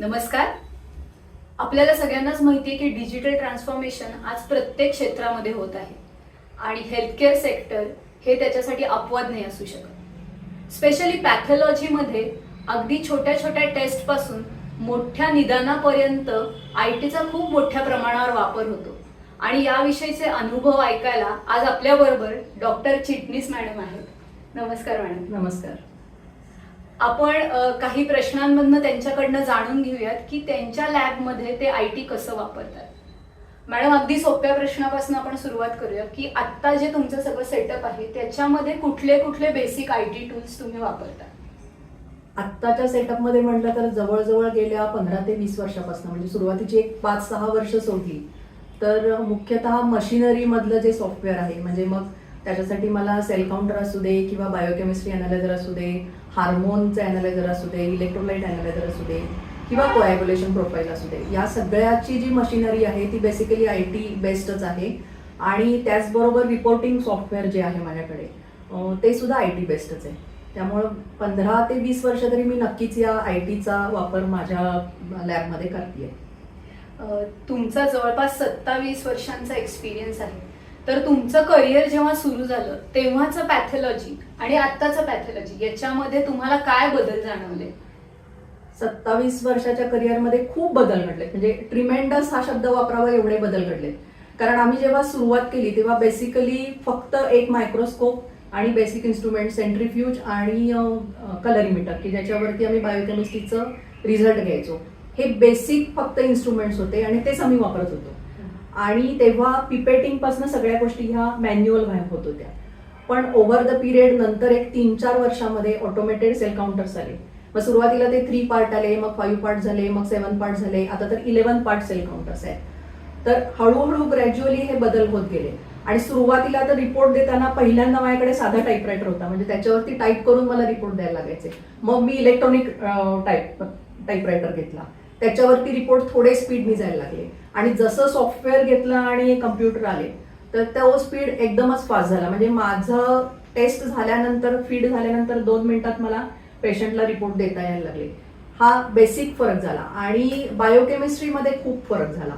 नमस्कार. आपल्याला सगळ्यांनाच माहिती आहे की डिजिटल ट्रान्सफॉर्मेशन आज प्रत्येक क्षेत्रामध्ये होत आहे आणि हेल्थकेअर सेक्टर हे त्याच्यासाठी अपवाद नाही असू शकत. स्पेशली पॅथॉलॉजीमध्ये अगदी छोट्या छोट्या टेस्टपासून मोठ्या निदानापर्यंत IT चा खूप मोठ्या प्रमाणावर वापर होतो आणि याविषयीचे अनुभव ऐकायला आज आपल्याबरोबर डॉक्टर चिटणीस मॅडम आहेत. नमस्कार मॅडम. नमस्कार. आपण काही प्रश्नांमधनं त्यांच्याकडनं जाणून घेऊयात की त्यांच्या लॅबमध्ये ते IT कसं वापरतात. मॅडम, अगदी सोप्या प्रश्नापासून आपण सुरुवात करूया की आत्ता जे तुमचं सगळं सेटअप आहे त्याच्यामध्ये कुठले कुठले बेसिक IT टूल्स तुम्ही वापरता? आत्ताच्या सेटअपमध्ये म्हटलं तर जवळजवळ गेल्या 15 ते 20 वर्षापासून, म्हणजे सुरुवातीची एक 5-6 वर्ष सोडली तर मुख्यतः मशिनरीमधलं जे सॉफ्टवेअर आहे, म्हणजे मग त्याच्यासाठी मला सेल काउंटर असू दे किंवा बायोकेमिस्ट्री अनालायझर असू दे, हार्मोनचे अनालायझर असू दे, इलेक्ट्रोलाइट अनालायझर असू दे किंवा कोॲग्युलेशन प्रोफाईल असू दे, या सगळ्याची जी मशिनरी आहे ती बेसिकली IT बेस्डच आहे. आणि त्याचबरोबर रिपोर्टिंग सॉफ्टवेअर जे आहे माझ्याकडे ते सुद्धा IT बेस्डच आहे. त्यामुळं 15 ते 20 वर्ष तरी मी नक्कीच या ITचा वापर माझ्या लॅबमध्ये करते. तुमचा जवळपास 27 वर्षांचा एक्सपिरियन्स आहे, तर तुमचं करिअर जेव्हा सुरू झालं तेव्हाचं पॅथॉलॉजी आणि आत्ताचं पॅथॉलॉजी याच्यामध्ये तुम्हाला काय बदल जाणवले? 27 वर्षाच्या करिअरमध्ये खूप बदल घडले, म्हणजे ट्रिमेंडस हा शब्द वापरावा एवढे बदल घडले. कारण आम्ही जेव्हा सुरुवात केली तेव्हा बेसिकली फक्त एक मायक्रोस्कोप आणि बेसिक इन्स्ट्रुमेंट, सेंट्रीफ्यूज आणि कलरिमीटर, की ज्याच्यावरती आम्ही बायोकेमिस्ट्रीचं रिझल्ट घ्यायचो, हे बेसिक फक्त इन्स्ट्रुमेंट्स होते आणि तेच आम्ही वापरत होतो. आणि तेव्हा पिपेटिंग पासून सगळ्या गोष्टी ह्या मॅन्युअल होत होत्या. पण ओव्हर द पिरियड नंतर एक 3-4 वर्षामध्ये ऑटोमेटेड सेल काउंटर्स आले. मग सुरुवातीला ते 3 पार्ट आले, मग 5 पार्ट झाले, मग 7 पार्ट झाले, आता तर 11 पार्ट सेल काउंटर्स आहेत. तर हळूहळू ग्रॅज्युअली हे बदल होत गेले. आणि सुरुवातीला तर रिपोर्ट देताना पहिल्यांदा माझ्याकडे साधा टाईपरायटर होता, म्हणजे त्याच्यावरती टाईप करून मला रिपोर्ट द्यायला लागायचे. मग मी इलेक्ट्रॉनिक टाईपरायटर घेतला, त्याच्यावरती रिपोर्ट थोडे स्पीडनी जायला लागले. आणि जसं सॉफ्टवेअर घेतलं आणि कम्प्युटर आले तर तो स्पीड एकदमच फास्ट झाला. म्हणजे माझं टेस्ट झाल्यानंतर, फीड झाल्यानंतर 2 मिनिटात मला पेशंटला रिपोर्ट देता यायला लागले. हा बेसिक फरक झाला. आणि बायोकेमिस्ट्रीमध्ये खूप फरक झाला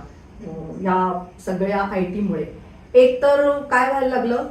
या सगळ्या ITमुळे. एक तर काय व्हायला लागलं,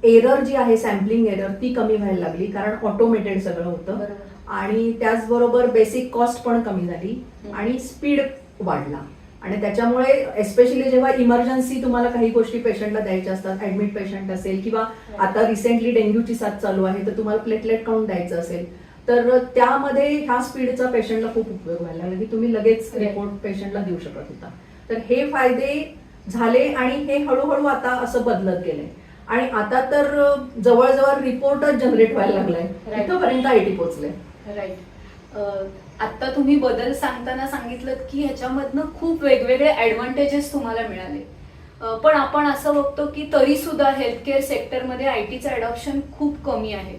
एरर जी आहे, सॅम्पलिंग एरर, ती कमी व्हायला लागली, कारण ऑटोमेटेड सगळं होतं. आणि त्याचबरोबर बेसिक कॉस्ट पण कमी झाली आणि स्पीड वाढला. आणि त्याच्यामुळे एस्पेशली जेव्हा इमर्जन्सी तुम्हाला काही गोष्टी पेशंटला द्यायच्या असतात, ऍडमिट पेशंट असेल किंवा आता रिसेंटली डेंग्यूची साथ चालू आहे, तर तुम्हाला प्लेटलेट काउंट द्यायचं असेल, तर त्यामध्ये ह्या स्पीडचा पेशंटला खूप उपयोग व्हायला लागला, की तुम्ही लगेच रिपोर्ट पेशंटला देऊ शकत होता. तर हे फायदे झाले आणि हे हळूहळू आता असं बदलत गेलंय. आणि आता तर जवळजवळ रिपोर्टच जनरेट व्हायला लागलाय, इथपर्यंत IT पोहोचलंय. राईट. आता तुम्ही बदल सांगताना सांगितलं की ह्याच्यामधनं खूप वेगवेगळे ऍडव्हान्टेजेस तुम्हाला मिळाले, पण आपण असं बघतो की तरी सुद्धा हेल्थकेअर सेक्टरमध्ये ITचं अडॉप्शन खूप कमी आहे.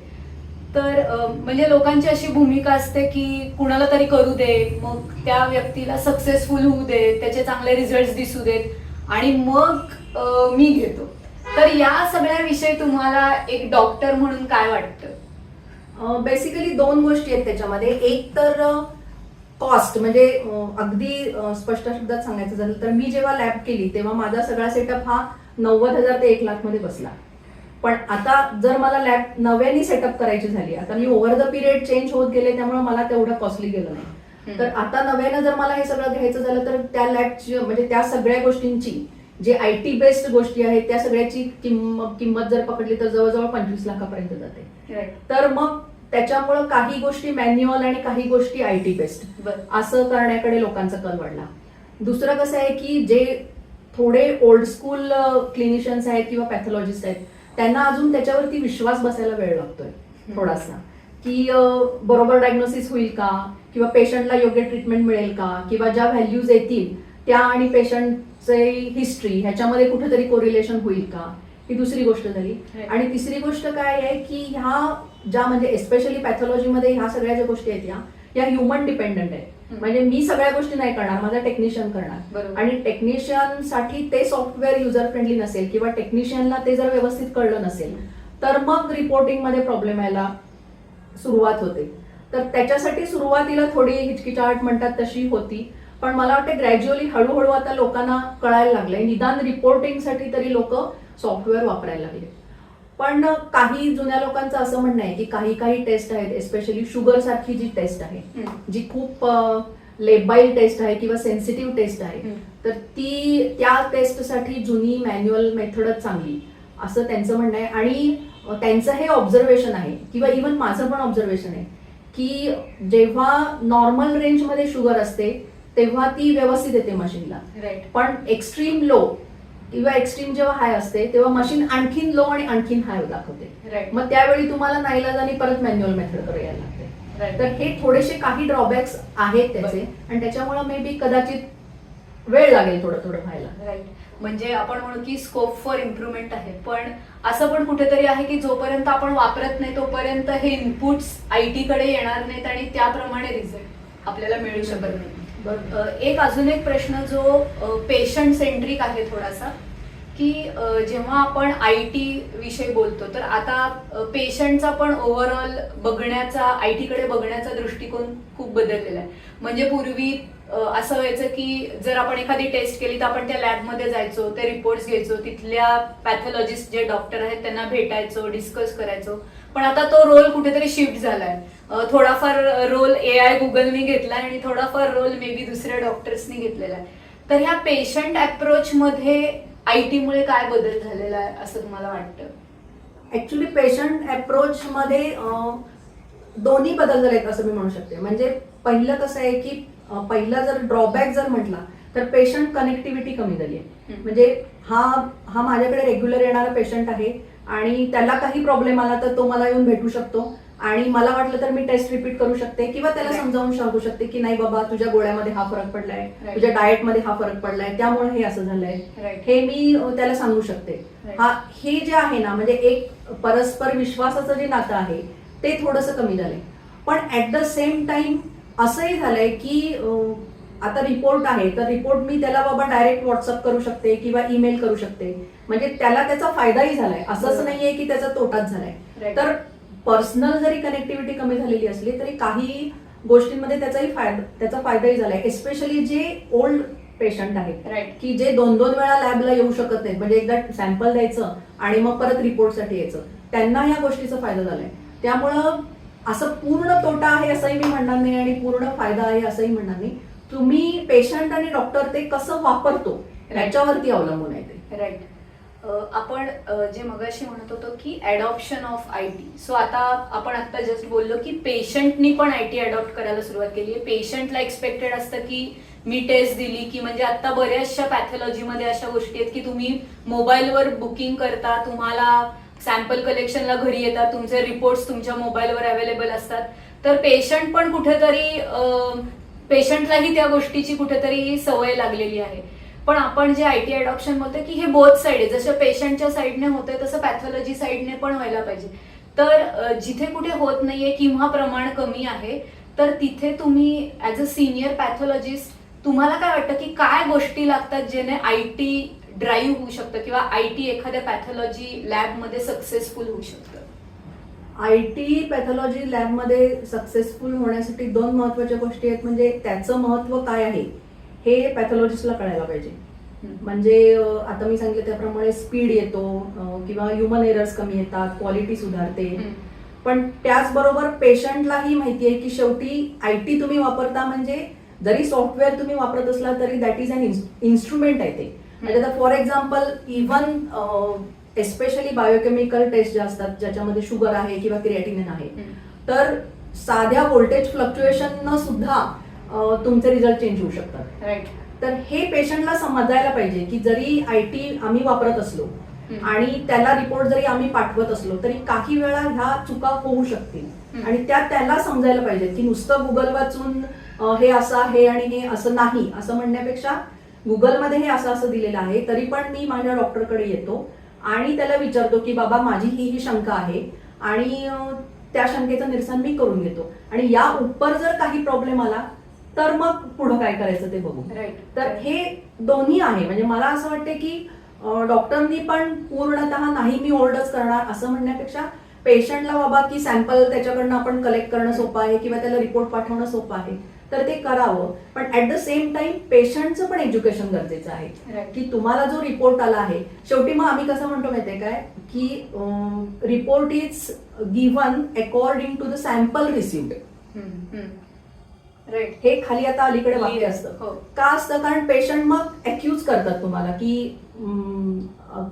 तर म्हणजे लोकांची अशी भूमिका असते की कुणाला तरी करू दे, मग त्या व्यक्तीला सक्सेसफुल होऊ दे, त्याचे चांगले रिझल्ट दिसू देत आणि मग मी घेतो. तर या सगळ्याविषयी तुम्हाला एक डॉक्टर म्हणून काय वाटतं? बेसिकली 2 गोष्टी आहेत त्याच्यामध्ये. एक तर कॉस्ट, म्हणजे अगदी स्पष्ट शब्दात सांगायचं झालं तर मी जेव्हा लॅब केली तेव्हा माझा सगळा सेटअप हा 90,000 ते 1 लाख मध्ये बसला. पण आता जर मला लॅब नव्याने सेटअप करायची झाली, आता मी ओव्हर द पिरियड चेंज होत गेले, त्यामुळे मला तेवढं कॉस्टली गेलं नाही. तर आता नव्यानं जर मला हे सगळं घ्यायचं झालं तर त्या लॅबची, म्हणजे त्या सगळ्या गोष्टींची, जे IT बेस्ड गोष्टी आहेत त्या सगळ्याची किंमत जर पकडली तर जवळजवळ 25 लाखापर्यंत जाते. तर मग त्याच्यामुळं काही गोष्टी मॅन्युअल आणि काही गोष्टी IT बेस्ड असं करण्याकडे लोकांचा कल वाढला. दुसरं कसं आहे की जे थोडे ओल्ड स्कूल क्लिनिशियन्स आहेत किंवा पॅथॉलॉजिस्ट आहेत, त्यांना अजून त्याच्यावरती विश्वास बसायला वेळ लागतोय थोडासा, की बरोबर डायग्नोसिस होईल का, किंवा पेशंटला योग्य ट्रीटमेंट मिळेल का, किंवा ज्या व्हॅल्यूज येतील त्या आणि पेशंटचे हिस्ट्री ह्याच्यामध्ये कुठेतरी कोरिलेशन होईल का, ही दुसरी गोष्ट झाली. आणि तिसरी गोष्ट काय आहे की ह्या ज्या, म्हणजे एस्पेशली पॅथॉलॉजीमध्ये ह्या सगळ्या ज्या गोष्टी आहेत या ह्युमन डिपेंडंट आहेत. म्हणजे मी सगळ्या गोष्टी नाही करणार, माझा टेक्निशियन करणार. आणि टेक्निशियन साठी ते सॉफ्टवेअर युजर फ्रेंडली नसेल किंवा टेक्निशियनला ते जर व्यवस्थित कळलं नसेल तर मग रिपोर्टिंग मध्ये प्रॉब्लेम यायला सुरुवात होते. तर त्याच्यासाठी सुरुवातीला थोडी हिचकिचाहट म्हणतात तशी होती, पण मला वाटतं ग्रॅज्युअली हळूहळू आता लोकांना कळायला लागलंय, निदान रिपोर्टिंगसाठी तरी लोक सॉफ्टवेअर वापरायला लागले. पण काही जुन्या लोकांचं असं म्हणणं आहे की काही काही टेस्ट आहेत, एस्पेशली शुगर सारखी जी टेस्ट आहे, जी खूप लेबाईल टेस्ट आहे किंवा सेन्सिटिव्ह टेस्ट आहे, तर त्या टेस्टसाठी जुनी मॅन्युअल मेथडच चांगली असं त्यांचं म्हणणं आहे. आणि त्यांचं हे ऑब्झर्वेशन आहे किंवा इव्हन माझं पण ऑब्झर्वेशन आहे की जेव्हा नॉर्मल रेंजमध्ये शुगर असते तेव्हा ती व्यवस्थित येते मशीनला, पण एक्स्ट्रीम लो किंवा एक्स्ट्रीम जेव्हा हाय असते तेव्हा मशीन आणखीन लो आणि आणखीन हाय दाखवते. मग त्यावेळी तुम्हाला नाईलाजाने परत मॅन्युअल मेथड यायला लागते. तर हे थोडेसे काही ड्रॉबॅक्स आहेत त्याचे, आणि त्याच्यामुळे मे बी कदाचित वेळ लागेल थोडं थोडं व्हायला. राईट. म्हणजे आपण म्हणू की स्कोप फॉर इम्प्रुव्हमेंट आहे, पण असं पण कुठेतरी आहे की जोपर्यंत आपण वापरत नाही तोपर्यंत हे इनपुट्स IT कडे येणार नाहीत आणि त्याप्रमाणे रिझल्ट आपल्याला मिळू शकत नाही. एक अजून एक प्रश्न जो पेशंट सेंट्रिक आहे थोडासा, की जेव्हा आपण IT विषयी बोलतो तर आता पेशंटचा पण ओव्हरऑल बघण्याचा, IT कडे बघण्याचा दृष्टिकोन खूप बदललेला आहे. म्हणजे पूर्वी असं व्हायचं की जर आपण एखादी टेस्ट केली तर आपण त्या लॅबमध्ये जायचो, ते रिपोर्ट्स घ्यायचो, तिथल्या पॅथॉलॉजिस्ट जे डॉक्टर आहेत त्यांना भेटायचो, डिस्कस करायचो. पण आता तो रोल कुठेतरी शिफ्ट झालाय. थोडाफार रोल AI गुगलने घेतलाय आणि थोडाफार रोल मे बी दुसऱ्या डॉक्टर्सनी घेतलेला आहे. तर ह्या पेशंट अप्रोच मध्ये IT मुळे काय बदल झालेला आहे असं तुम्हाला वाटतं? ऍक्च्युली पेशंट अप्रोच मध्ये दोन्ही बदल झालेत असं मी म्हणू शकते. म्हणजे पहिलं कसं आहे की पहिला जर ड्रॉबॅक जर म्हटला तर पेशंट कनेक्टिव्हिटी कमी झाली आहे. म्हणजे हा माझ्याकडे रेग्युलर येणारा पेशंट आहे आणि त्याला काही प्रॉब्लेम आला तर तो मला येऊन भेटू शकतो आणि मला वाटलं तर मी टेस्ट रिपीट करू शकते किंवा त्याला समजावून सांगू शकते की नाही बाबा तुझ्या गोळ्यामध्ये हा फरक पडलाय, तुझ्या डाएटमध्ये हा फरक पडलाय, त्यामुळे हे असं झालंय, हे मी त्याला सांगू शकते. हे जे आहे ना, म्हणजे एक परस्पर विश्वासाचं जे नातं आहे ते थोडंसं कमी झालंय. पण ऍट द सेम टाइम असंही झालंय की आता रिपोर्ट आहे तर रिपोर्ट मी त्याला बाबा डायरेक्ट व्हॉट्सअप करू शकते किंवा ईमेल करू शकते, म्हणजे त्याला त्याचा फायदाही झालाय, असंच नाहीये की त्याचा तोटाच झालाय. तर पर्सनल जरी कनेक्टिव्हिटी कमी झालेली असली तरी काही गोष्टींमध्ये त्याचा फायदाही झालाय. एस्पेशली जे ओल्ड पेशंट आहेत की जे 2-2 वेळा लॅबला येऊ शकत नाहीत, म्हणजे एकदा सॅम्पल द्यायचं आणि मग परत रिपोर्टसाठी यायचं, त्यांना या गोष्टीचा फायदा झालाय. त्यामुळं असं पूर्ण तोटा आहे असंही मी म्हणणार नाही आणि पूर्ण फायदा आहे असंही म्हणणार नाही. तुम्ही पेशंट आणि डॉक्टर ते कसं वापरतो याच्यावरती अवलंबून आहे ते. राईट. आपण जे मगाशी म्हणत होतो की अडॉप्शन ऑफ IT, सो आपण आता जस्ट बोललो की पेशंटनी पण IT अडॉप्ट करायला सुरुवात केली आहे. पेशंटला एक्सपेक्टेड असतं की मी टेस्ट दिली की, म्हणजे आता बऱ्याचशा पॅथॉलॉजीमध्ये अशा गोष्टी आहेत की तुम्ही मोबाईलवर बुकिंग करता, तुम्हाला सॅम्पल कलेक्शनला घरी येतात, तुमचे रिपोर्ट्स तुमच्या मोबाईलवर अवेलेबल असतात. तर पेशंट पण कुठेतरी पेशंटलाही त्या गोष्टीची कुठेतरी सवय लागलेली आहे. पण आपण जे IT अडॉप्शन बोलतोय की हे बोथ साईड आहे, जसं पेशंटच्या साईडने होतंय तसं पॅथॉलॉजी साईडने पण व्हायला पाहिजे. तर जिथे कुठे होत नाहीये किंवा प्रमाण कमी आहे तर तिथे तुम्ही ऍज अ सिनियर पॅथॉलॉजिस्ट तुम्हाला काय वाटतं की काय गोष्टी लागतात जेणे IT ड्राईव्ह होऊ शकतं किंवा IT एखाद्या पॅथॉलॉजी लॅबमध्ये सक्सेसफुल होऊ शकतं? IT पॅथॉलॉजी लॅबमध्ये सक्सेसफुल होण्यासाठी 2 महत्वाच्या गोष्टी आहेत. म्हणजे त्याचं महत्व काय आहे हे पॅथॉलॉजिस्टला कळायला पाहिजे. म्हणजे आता मी सांगितलं त्याप्रमाणे स्पीड येतो किंवा ह्युमन एरर्स कमी येतात, क्वालिटी सुधारते. पण त्याचबरोबर पेशंटलाही माहिती आहे की शेवटी IT तुम्ही वापरता म्हणजे जरी सॉफ्टवेअर तुम्ही वापरत असला तरी दॅट इज अन इन्स्ट्रुमेंट आहे ते. म्हणजे for example even especially biochemical test ज्या असतात ज्याच्यामध्ये शुगर आहे किंवा क्रिएटिनिन आहे, तर साध्या व्होल्टेज फ्लक्च्युएशन न सुद्धा तुमचे रिझल्ट चेंज होऊ शकतात. राईट. तर हे पेशंटला समजायला पाहिजे की जरी IT आम्ही वापरत असलो आणि त्याला रिपोर्ट जरी आम्ही पाठवत असलो तरी काही वेळा ह्या चुका होऊ शकतील आणि त्याला समजायला पाहिजे की नुसतं गुगल वाचून हे असं आहे आणि हे असं नाही असं म्हणण्यापेक्षा गुगलमध्ये हे असं असं दिलेलं आहे तरी पण मी माझ्या डॉक्टरकडे येतो आणि त्याला विचारतो की बाबा माझी ही शंका आहे आणि त्या शंकेचं निरसन मी करून घेतो आणि या उपर जर काही प्रॉब्लेम आला तर मग पुढं काय करायचं ते बघू. तर हे दोन्ही आहे. म्हणजे मला असं वाटतं की डॉक्टरनी पण पूर्णतः नाही मी ओल्डच करणार असं म्हणण्यापेक्षा पेशंटला बाबा की सॅम्पल त्याच्याकडनं आपण कलेक्ट करणं सोपं आहे किंवा त्याला रिपोर्ट पाठवणं सोपं आहे तर ते करावं, पण ऍट द सेम टाइम पेशंटचं पण एज्युकेशन गरजेचं आहे. Right. की तुम्हाला जो रिपोर्ट आला आहे, शेवटी मग आम्ही कसं म्हणतो माहितीये काय की report is given according to the sample received. Right. हे खाली आता अलीकडे वाक्य असतं. हो. का असतं? कारण पेशंट मग अक्यूज करतात तुम्हाला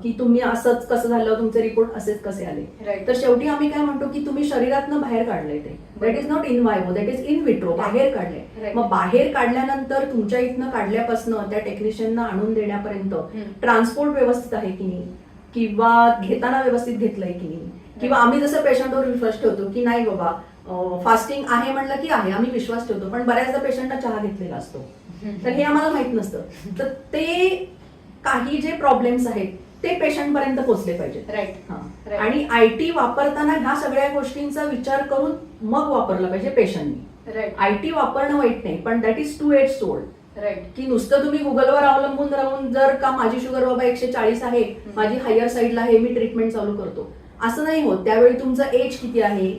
की तुम्ही असंच कसं झालं, तुमचे रिपोर्ट असेच कसे आले. Right. तर शेवटी आम्ही काय म्हणतो की तुम्ही शरीरातनं बाहेर काढलंय ते. That is not in vivo, that is in vitro, बाहेर काढलंय. Right. मग बाहेर काढल्यानंतर तुमच्या इथनं काढल्यापासून त्या टेक्निशियनना आणून देण्यापर्यंत ट्रान्सपोर्ट व्यवस्थित आहे की नाही, किंवा घेताना व्यवस्थित घेतलंय की नाही, किंवा आम्ही जसं पेशंटवर विश्वास ठेवतो की नाही बाबा फास्टिंग आहे म्हणलं की आहे, आम्ही विश्वास ठेवतो, पण बऱ्याचदा पेशंटला चहा घेतलेला असतो तर हे आम्हाला माहित नसतं. तर ते काही जे प्रॉब्लेम्स आहेत ते पेशंट पर्यंत पोहोचले पाहिजेत. राईट. हा. आणि आयटी वापरताना ह्या सगळ्या गोष्टींचा विचार करून मग वापरला पाहिजे पेशंटनी. राईट. आयटी वापरणं वाईट नाही, पण दॅट इज टू एज सोल्ड. राईट. की नुसतं तुम्ही गुगलवर अवलंबून राहून जर का माझी शुगर बाबा 140 आहे, माझी हायर साईडला आहे, मी ट्रीटमेंट चालू करतो, असं नाही होत. त्यावेळी तुमचं एज किती आहे,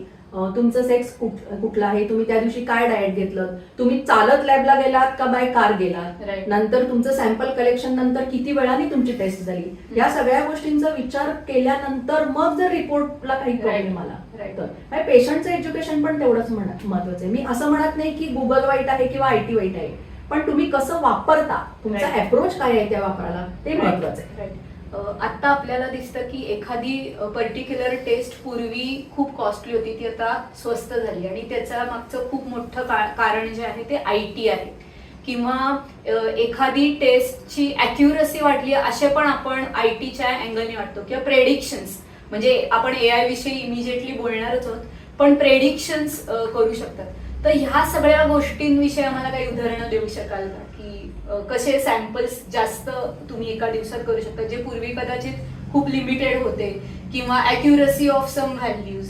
तुमचं सेक्स कुठला आहे, तुम्ही त्या दिवशी काय डाएट घेतलं, तुम्ही चालत लॅबला गेलात का बाय कार गेलात, Right. नंतर तुमचं सॅम्पल कलेक्शन नंतर किती वेळाने तुमची टेस्ट झाली, या सगळ्या गोष्टींचा विचार केल्यानंतर मग जर रिपोर्टला काही प्रॉब्लेम आला Right. तर पेशंटचं एज्युकेशन पण तेवढंच महत्वाचं आहे. मी असं म्हणत नाही की गुगल वाईट आहे किंवा आयटी वाईट आहे, पण तुम्ही कसं वापरता, तुमचा Right. अप्रोच काय आहे त्या वापराला, ते महत्वाचं आहे. राईट. आता आपल्याला दिसतं की एखादी पर्टिक्युलर टेस्ट पूर्वी खूप कॉस्टली होती, ती आता स्वस्त झाली, आणि त्याच्या मागचं खूप मोठं कारण जे आहे ते आयटी आहे, किंवा एखादी टेस्टची अॅक्युरसी वाढली असे पण आपण आयटीच्या अँगलने वाटतो, किंवा प्रेडिक्शन्स, म्हणजे आपण एआय विषयी इमिजिएटली बोलणारच आहोत, पण प्रेडिक्शन्स करू शकतात. तर ह्या सगळ्या गोष्टींविषयी आम्हाला काही उदाहरणं देऊ शकाल का, की कसे सॅम्पल्स जास्त तुम्ही एका दिवसात करू शकता, जे पूर्वी कदाचित खूप लिमिटेड होते, किंवा accuracy of some values?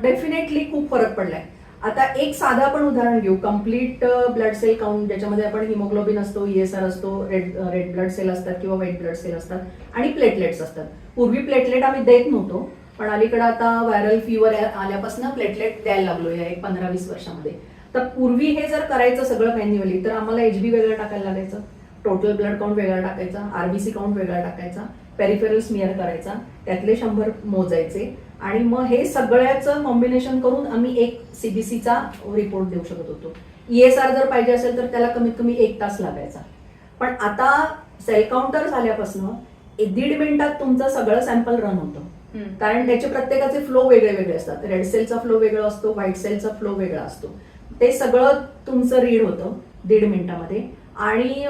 Definitely खूप फरक पडलाय. आता एक साधं आपण उदाहरण घेऊ, कम्प्लीट ब्लड सेल काउंट, ज्याच्यामध्ये आपण हिमोग्लोबिन असतो, ESR असतो, रेड ब्लड सेल असतात किंवा व्हाईट ब्लड सेल असतात, आणि प्लेटलेट्स असतात. पूर्वी प्लेटलेट आम्ही देत नव्हतो, पण अलीकडे आता व्हायरल फीवर आल्यापासून प्लेटलेट द्यायला लागलो या 15-20 वर्षामध्ये. तर पूर्वी हे जर करायचं सगळं मॅन्युअली तर आम्हाला HB वेगळं टाकायला लागायचं, टोटल ब्लड काउंट वेगळा टाकायचा, RBC काउंट वेगळा टाकायचा, पेरिफेरल स्मिअर करायचा, त्यातले 100 मोजायचे, आणि मग हे सगळ्याचं कॉम्बिनेशन करून आम्ही एक CBCचा रिपोर्ट देऊ शकत होतो. ESR जर पाहिजे असेल तर त्याला कमीत कमी 1 तास लागायचा. पण आता सेल काउंटर झाल्यापासून 1.5 मिनिटात तुमचं सगळं सॅम्पल रन होतं, कारण त्याचे प्रत्येकाचे फ्लो वेगळे वेगळे असतात. रेड सेलचा फ्लो वेगळा असतो, व्हाईट सेलचा फ्लो वेगळा असतो. ते सगळं तुमचं रीड होतं 1.5 मिनिटामध्ये, आणि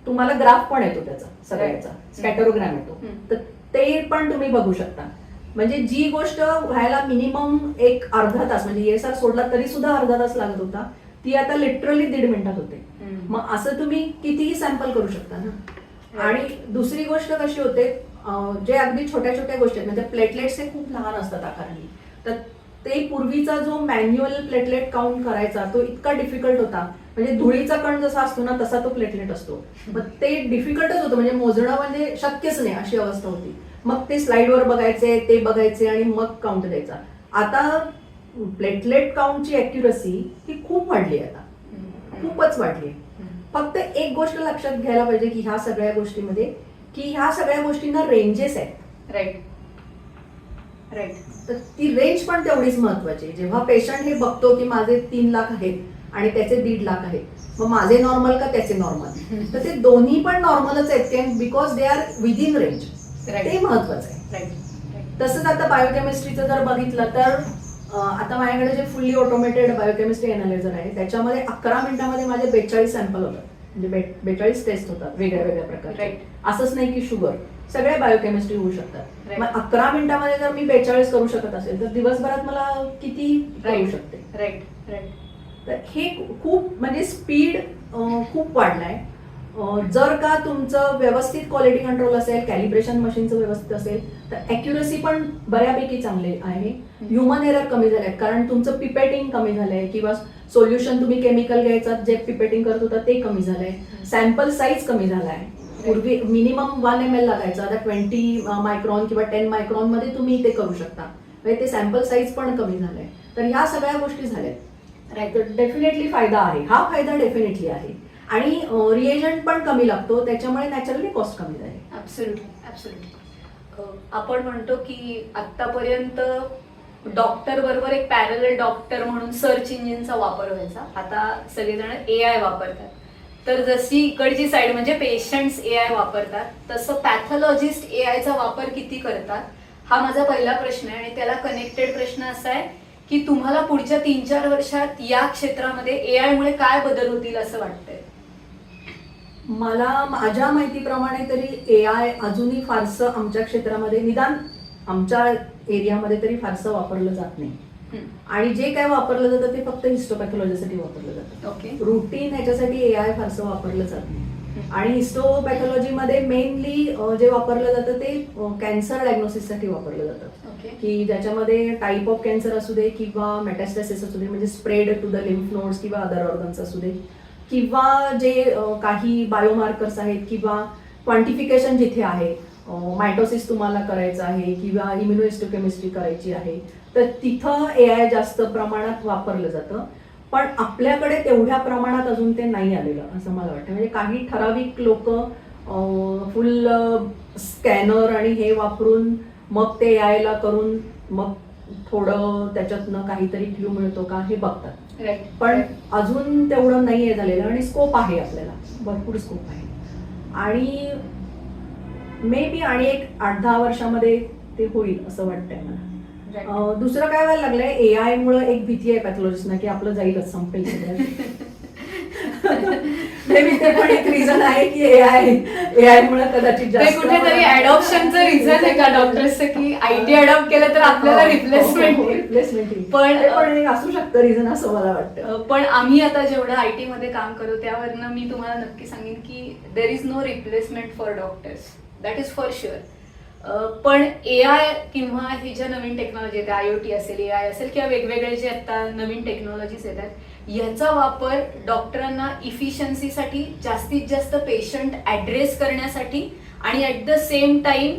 तुम्हाला ग्राफ पण येतो त्याचा सगळ्याचा, स्कॅटरोग्राम येतो, तर ते पण तुम्ही बघू शकता. म्हणजे जी गोष्ट व्हायला मिनिमम एक अर्धा तास, म्हणजे ESR सोडला तरी सुद्धा अर्धा तास लागत होता, ती आता लिटरली 1.5 मिनिटात होते. मग असं तुम्ही कितीही सॅम्पल करू शकता ना. आणि दुसरी गोष्ट कशी होते, जे अगदी छोट्या छोट्या गोष्टी आहेत, म्हणजे प्लेटलेट्स हे खूप लहान असतात आकाराने, तर ते पूर्वीचा जो मॅन्युअल प्लेटलेट काउंट करायचा तो इतका डिफिकल्ट होता, म्हणजे धुळीचा कण जसा असतो ना तसा तो प्लेटलेट असतो. मग ते डिफिकल्टच होतं, म्हणजे मोजणं म्हणजे शक्यच नाही अशी अवस्था होती. मग ते स्लाइडवर बघायचे, ते बघायचे, आणि मग काउंट द्यायचा. आता प्लेटलेट काउंटची अॅक्युरसी ही खूप वाढली आहे, आता खूपच वाढली आहे. फक्त एक गोष्ट लक्षात घ्यायला पाहिजे की ह्या सगळ्या गोष्टीमध्ये, की ह्या सगळ्या गोष्टींना रेंजेस आहेत. राईट. राईट. तर ती रेंज पण तेवढीच महत्वाची आहे. जेव्हा पेशंट हे बघतो की माझे 3 लाख आहेत आणि त्याचे 1.5 लाख आहेत, मग माझे नॉर्मल का त्याचे नॉर्मल, तर ते दोन्ही पण नॉर्मलच आहेत, because they are within range. ते महत्वाचं आहे. राईट. तसंच आता बायोकेमिस्ट्रीचं जर बघितलं तर आता माझ्याकडे जे फुल्ली ऑटोमेटेड बायोकेमिस्ट्री अनालायझर आहे त्याच्यामध्ये 11 मिनिटांमध्ये माझे 42 सॅम्पल होतात, म्हणजे 42 टेस्ट होतात वेगळ्या वेगळ्या प्रकारचे. असंच नाही की शुगर, सगळ्या बायोकेमिस्ट्री होऊ शकतात. मग 11 मिनिटांमध्ये जर मी 42 करू शकत असेल तर दिवसभरात मला किती करू शकते. राईट. राईट. तर हे खूप म्हणजे स्पीड खूप वाढलाय. जर का तुमचं व्यवस्थित क्वालिटी कंट्रोल असेल, कॅलिब्रेशन मशीनचं व्यवस्थित असेल तर अॅक्युरसी पण बऱ्यापैकी चांगली आहे. ह्युमन एरर कमी झाले आहेत, कारण तुमचं पिपेटिंग कमी झालंय, किंवा सोल्युशन तुम्ही केमिकल घ्यायचं जे पिपेटिंग करत होता ते कमी झालंय, सॅम्पल साईज कमी झालाय, पूर्वी मिनिमम 1 ml लागायचं, आता 20 मायक्रॉन किंवा 10 मायक्रॉन मध्ये तुम्ही ते करू शकता. म्हणजे ते सॅम्पल साईज पण कमी झालंय. तर ह्या सगळ्या गोष्टी झाल्यात. राईट. तर डेफिनेटली फायदा आहे, हा फायदा डेफिनेटली आहे. आणि रिएजंट पण कमी लागतो, त्याच्यामुळे नॅचरली कॉस्ट कमी झाली. ऍब्सोल्युटली. आपण म्हणतो की आतापर्यंत डॉक्टर बरोबर एक पॅरलल डॉक्टर म्हणून सर्च इंजिनचा वापर व्हायचा. आता सगळेजण AI वापरतात. तर जशी इकडची साईड म्हणजे पेशंट्स AI वापरतात, तसं पॅथॉलॉजिस्ट AIचा वापर किती करतात, हा माझा पहिला प्रश्न आहे. आणि त्याला कनेक्टेड प्रश्न असा आहे की तुम्हाला पुढच्या 3-4 वर्षात या क्षेत्रामध्ये AI मुळे काय बदल होतील असं वाटतंय? मला माझ्या माहितीप्रमाणे तरी AI अजूनही फारसं आमच्या क्षेत्रामध्ये, निदान आमच्या एरियामध्ये तरी फारसं वापरलं जात नाही. आणि जे काय वापरलं जातं ते फक्त हिस्टोपॅथॉलॉजीसाठी वापरलं जातं. ओके. रुटीन ह्याच्यासाठी AI फारसं वापरलं जात नाही. आणि हिस्टोपॅथॉलॉजीमध्ये मेनली जे वापरलं जातं ते कॅन्सर डायग्नोसिससाठी वापरलं जातं. ओके. की ज्याच्यामध्ये टाईप ऑफ कॅन्सर असू दे किंवा मेटास्टॅसिस असू दे, म्हणजे spread to the lymph nodes किंवा अदर ऑर्गन्स असू दे, किंवा जे काही बायोमार्कर्स आहेत किंवा क्वांटिफिकेशन जिथे आहे, मायटोसिस तुम्हाला करायचं आहे किंवा इम्युनोहिस्टोकेमिस्ट्री करायची आहे, तर तिथं AI जास्त प्रमाणात वापरलं जातं. पण आपल्याकडे तेवढ्या प्रमाणात अजून ते नाही आलेलं असं मला वाटतं. म्हणजे काही ठराविक लोक फुल स्कॅनर आणि हे वापरून मग ते AI ला करून मग थोडं त्याच्यातनं काहीतरी क्ल्यू मिळतो का हे बघतात. पण अजून तेवढं नाही आहे झालेलं. आणि स्कोप आहे, आपल्याला भरपूर स्कोप आहे. आणि मे बी आणि एक 8-10 वर्षामध्ये ते होईल असं वाटतंय मला. दुसरं काय व्हायला लागलंय, AI मुळे एक भीती आहे पॅथॉलॉजिस्टना की आपलं जाईलच, संपेल सगळं. ते पण एक रिझन आहे की AI मुळे कदाचित जास्त कुठेतरी अडॉप्शनचं रिझन आहे का डॉक्टर्सचं की IT अडॉप्ट केलं तर आपल्याला रिप्लेसमेंट पण असू शकतं रिझन असं मला वाटतं. पण आम्ही आता जेवढं IT मध्ये काम करू त्यावरनं मी तुम्हाला नक्की सांगेन की there is no replacement for doctors, that is for sure. पण AI किंवा ही ज्या नवीन टेक्नॉलॉजी आहेत, IoT असेल, AI असेल किंवा वेगवेगळे जे आता नवीन टेक्नॉलॉजीज येतात, याचा वापर डॉक्टरांना इफिशियन्सीसाठी, जास्तीत जास्त पेशंट ऍड्रेस करण्यासाठी आणि ऍट द सेम टाइम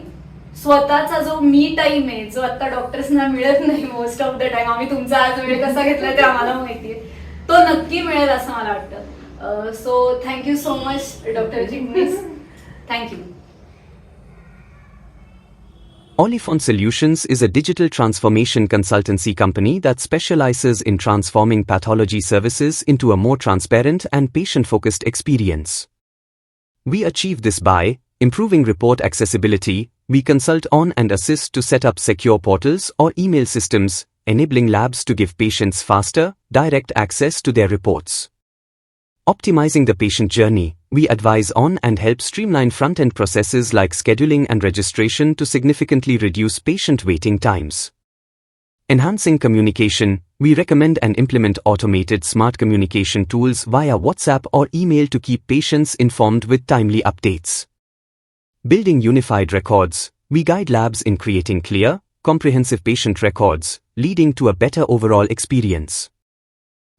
स्वतःचा जो मी टाइम आहे, जो आता डॉक्टर्सना मिळत नाही मोस्ट ऑफ द टाइम, आम्ही तुमचा आज वेळ कसा घेतला ते आम्हाला माहितीये, तो नक्की मिळेल असं मला वाटतं. So thank you so much doctor Chitnis. Thank you. Olifant Solutions is a digital transformation consultancy company that specializes in transforming pathology services into a more transparent and patient-focused experience. We achieve this by improving report accessibility. We consult on and assist to set up secure portals or email systems, enabling labs to give patients faster, direct access to their reports. Optimizing the patient journey, we advise on and help streamline front-end processes like scheduling and registration to significantly reduce patient waiting times. Enhancing communication, we recommend and implement automated smart communication tools via WhatsApp or email to keep patients informed with timely updates. Building unified records, we guide labs in creating clear, comprehensive patient records, leading to a better overall experience.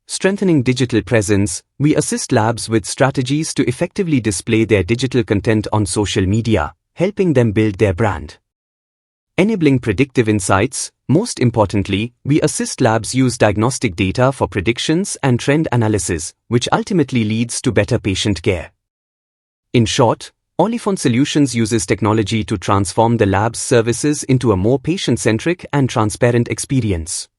Strengthening digital presence, we assist labs with strategies to effectively display their digital content on social media, helping them build their brand. Enabling predictive insights, most importantly, we assist labs use diagnostic data for predictions and trend analysis, which ultimately leads to better patient care. In short, Olifant Solutions uses technology to transform the lab's services into a more patient-centric and transparent experience.